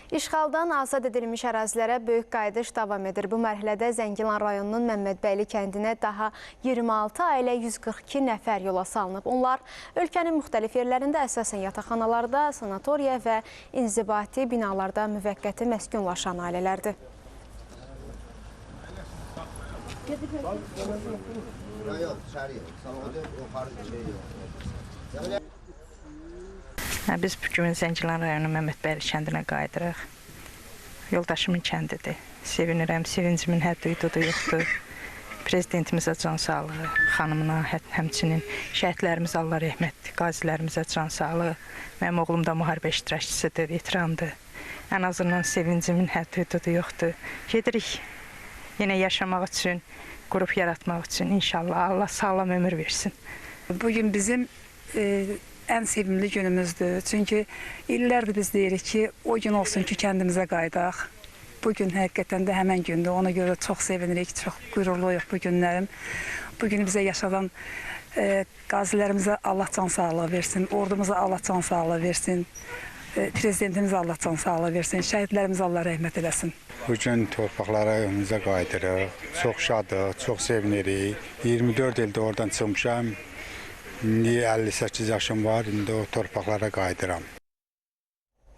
İşğaldan azad edilmiş ərazilərə böyük qayıdış davam edir. Bu mərhələdə Zəngilan rayonunun Məmmədbəyli kəndinə daha 26 ailə 142 nəfər yola salınıb. Onlar ölkənin müxtəlif yerlərində əsasən yataqxanalarda, sanatoriya və inzibati binalarda müvəqqəti məskunlaşan ailələrdir. Biz bugün Zəngilan rayonu Məmmədbəyli kəndinə qayıdırıq. Yoldaşımın kəndidir. Sevinirəm, sevincimin həddi hüdudu yoxdur. Prezidentimizə can sağlığı, xanımına, həmçinin şəhidlərimizə Allah rəhmət, qazilərimizə can sağlığı. Mənim oğlum da müharibə iştirakçısıdır, veterandır. Ən azından sevincimin həddi hüdudu yoxdur. Gedirik yenə yaşamaq üçün, qrup yaratmaq üçün inşallah Allah sağlam ömür versin. Bugün bizim ən sevimli günümüzdür. Çünki illərdir biz deyirik ki, o gün olsun ki, kəndimizə qaydaq. Bugün həqiqətən də həmən gündür. Ona görə çox sevinirik, çox qürurluyuq bu günlərim. Bugün bizə yaşadan qazilərimizə Allah can sağlığı versin, ordumuza Allah can sağlığı versin, prezidentimizə Allah can sağlığı versin, şəhidlərimizə Allah rəhmət eləsin. Bugün torpaqlara evimizə qaydırıq. Çox şadıq, çox sevinirik. 24 ildir oradan çıxmışam. İndi 58 yaşım var, indi o torpaqlara qayıdıram.